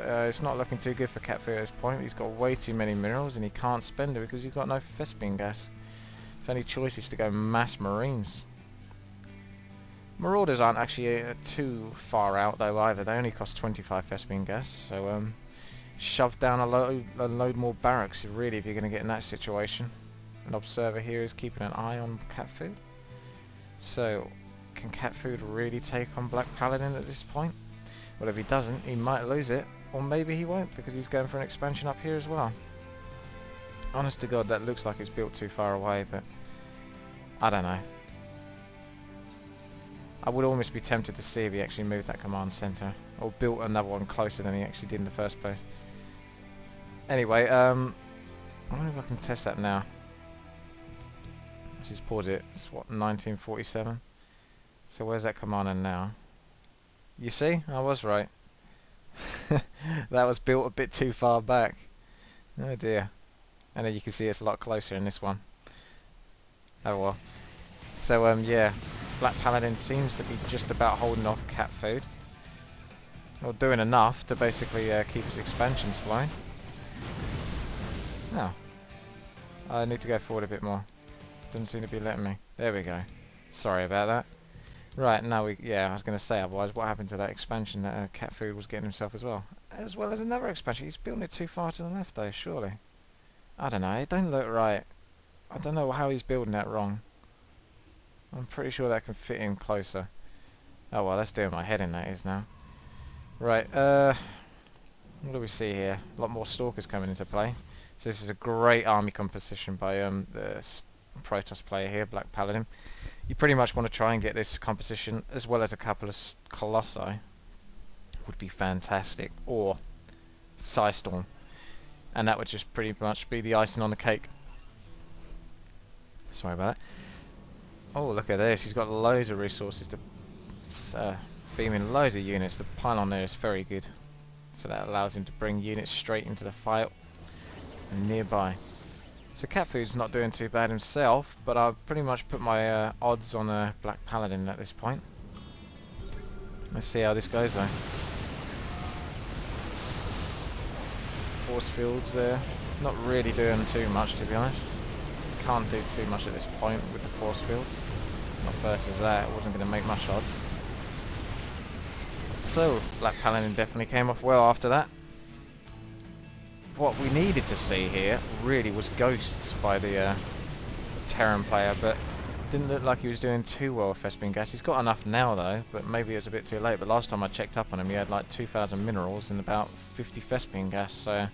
But it's not looking too good for CatfooD at this point. He's got way too many minerals and he can't spend it because he's got no Thespian gas. His only choice is to go mass Marines. Marauders aren't actually too far out though either. They only cost 25 Thespian gas, so shove down a load more barracks really if you're going to get in that situation. An observer here is keeping an eye on CatfooD. So, can CatfooD really take on BlackPaladin at this point? Well, if he doesn't, he might lose it, or maybe he won't because he's going for an expansion up here as well. Honest to God, that looks like it's built too far away, but I don't know. I would almost be tempted to see if he actually moved that command center or built another one closer than he actually did in the first place. Anyway, I wonder if I can test that now. Let's just pause it. It's what, 1947? So where's that commander now? You see? I was right. That was built a bit too far back. Oh dear. And then you can see it's a lot closer in this one. Oh well. So yeah. BlackPaladin seems to be just about holding off CatfooD. Or doing enough to basically keep his expansions flowing. No. I need to go forward a bit more. Doesn't seem to be letting me. There we go. Sorry about that. Right, now yeah, I was going to say, otherwise what happened to that expansion that CatfooD was getting himself as well? As well as another expansion. He's building it too far to the left though, surely. I don't know, it don't look right. I don't know how he's building that wrong. I'm pretty sure that can fit in closer. Oh well, that's doing my head in, that is now. Right, what do we see here? A lot more Stalkers coming into play. So this is a great army composition by the Protoss player here, BlackPaladin. You pretty much want to try and get this composition as well as a couple of Colossi. Would be fantastic. Or Psystorm. And that would just pretty much be the icing on the cake. Sorry about that. Oh, look at this. He's got loads of resources to beam in loads of units. The pylon there is very good. So that allows him to bring units straight into the fight and nearby. So CatfooD's not doing too bad himself, but I've pretty much put my odds on BlackPaladin at this point. Let's see how this goes though. Force fields there. Not really doing too much, to be honest. Can't do too much at this point with the force fields. Not versus that, it wasn't going to make much odds. So, BlackPaladin definitely came off well after that. What we needed to see here really was ghosts by the Terran player, but didn't look like he was doing too well with Thespian gas. He's got enough now though, but maybe it was a bit too late. But last time I checked up on him, he had like 2,000 minerals and about 50 Thespian gas. So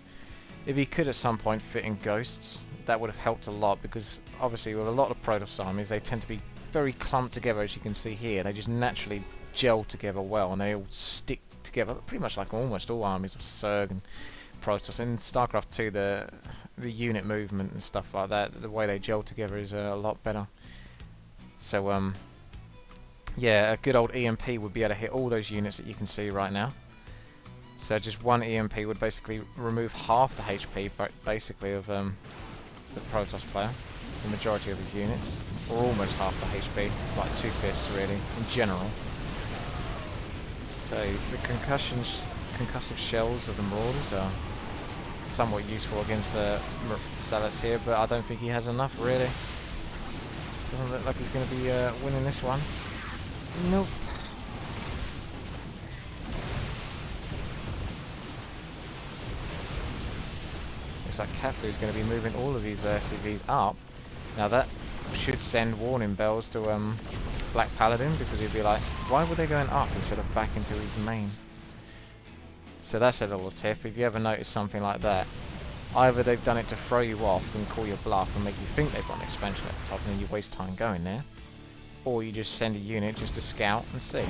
if he could at some point fit in ghosts, that would have helped a lot, because obviously with a lot of Protoss armies, they tend to be very clumped together, as you can see here. They just naturally gel together well, and they all stick together, pretty much like almost all armies of Zerg and Protoss. In Starcraft 2, the unit movement and stuff like that, the way they gel together is a lot better. So yeah, a good old EMP would be able to hit all those units that you can see right now. So just one EMP would basically remove half the HP, basically, of the Protoss player, the majority of his units, or almost half the HP. It's like 2/5 really, in general. So the concussive shells of the Marauders are somewhat useful against the Salus here, but I don't think he has enough really. Doesn't look like he's going to be winning this one. Nope. Looks like CatfooD's going to be moving all of these CVs up. Now that should send warning bells to BlackPaladin, because he'd be like, why were they going up instead of back into his main? So that's a little tip. If you ever notice something like that, either they've done it to throw you off and call your bluff and make you think they've got an expansion at the top and then you waste time going there, or you just send a unit just to scout and see.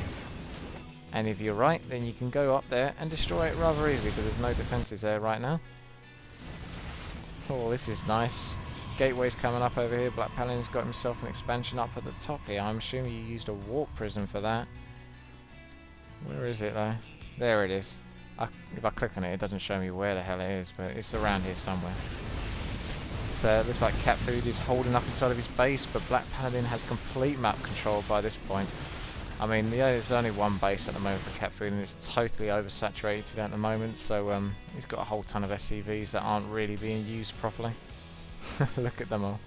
And if you're right, then you can go up there and destroy it rather easily, because there's no defences there right now. Oh, this is nice. Gateway's coming up over here. BlackPaladin's got himself an expansion up at the top here. I'm assuming you used a warp prism for that. Where is it though? There it is. If I click on it, it doesn't show me where the hell it is, but it's around here somewhere. So it looks like CatfooD is holding up inside of his base, but BlackPaladin has complete map control by this point. I mean, yeah, there's only one base at the moment for CatfooD, and it's totally oversaturated at the moment, so he's got a whole ton of SCVs that aren't really being used properly. Look at them all.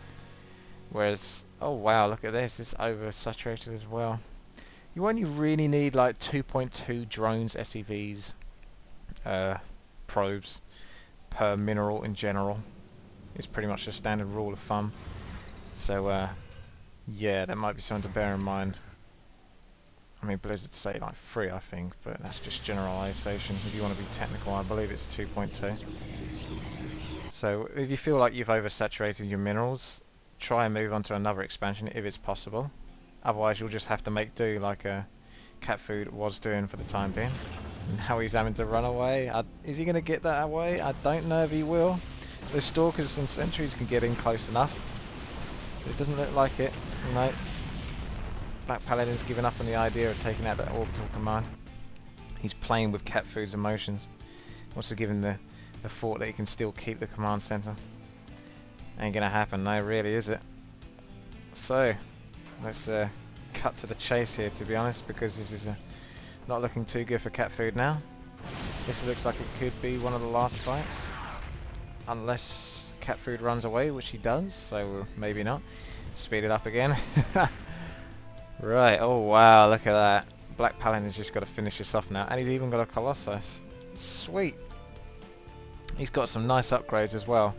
Whereas, oh wow, look at this, it's oversaturated as well. You only really need like 2.2 drones, SCVs, probes per mineral in general. It's pretty much a standard rule of thumb. So yeah, that might be something to bear in mind. I mean, Blizzard say like 3, I think, but that's just generalization. If you want to be technical, I believe it's 2.2. So if you feel like you've oversaturated your minerals, try and move on to another expansion if it's possible. Otherwise you'll just have to make do like CatfooD was doing for the time being. Now he's having to run away. Is he going to get that away? I don't know if he will. The Stalkers and Sentries can get in close enough. It doesn't look like it. No. BlackPaladin's given up on the idea of taking out that orbital command. He's playing with CatfooD's emotions. Wants to give him the thought that he can still keep the command center. Ain't gonna happen, no, really, is it? So, let's cut to the chase here, to be honest, because this is not looking too good for CatfooD now. This looks like it could be one of the last fights, unless CatfooD runs away, which he does, so maybe not. Speed it up again. Right, oh wow, look at that. BlackPaladin's just got to finish this off now, and he's even got a Colossus. Sweet. He's got some nice upgrades as well.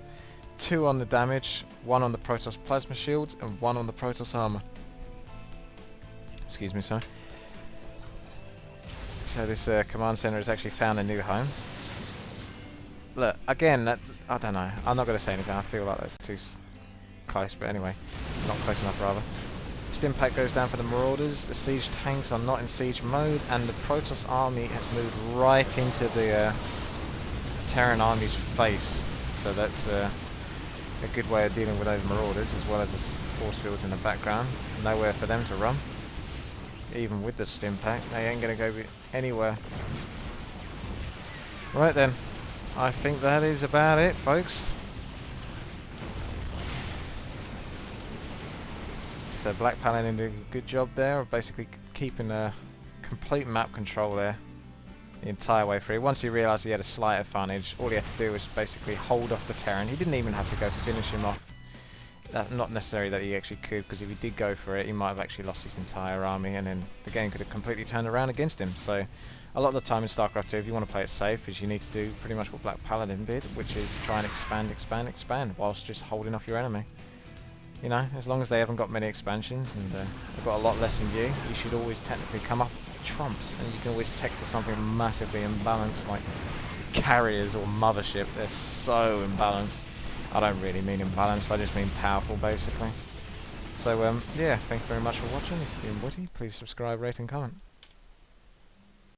2 on the damage, 1 on the Protoss plasma shields, and 1 on the Protoss armor. Excuse me, sorry. So this command center has actually found a new home. Look, again, I don't know. I'm not going to say anything. I feel like that's too close, but anyway, not close enough rather. Stimpack goes down for the Marauders. The siege tanks are not in siege mode, and the Protoss army has moved right into the Terran army's face. So that's a good way of dealing with those Marauders, as well as the force fields in the background. Nowhere for them to run. Even with the Stimpack, they ain't going to go anywhere. Right then, I think that is about it, folks. So BlackPaladin did a good job there of basically keeping a complete map control there the entire way through. Once he realised he had a slight advantage, all he had to do was basically hold off the Terran. He didn't even have to go finish him off. Not necessarily that he actually could, because if he did go for it, he might have actually lost his entire army, and then the game could have completely turned around against him. So a lot of the time in Starcraft 2, if you want to play it safe, is you need to do pretty much what BlackPaladin did, which is try and expand, whilst just holding off your enemy. You know, as long as they haven't got many expansions and they've got a lot less than you should always technically come up with trumps, and you can always tech to something massively imbalanced, like carriers or mothership. They're so imbalanced. I don't really mean imbalanced, I just mean powerful, basically. So, yeah, thank you very much for watching. This has been Witty. Please subscribe, rate and comment.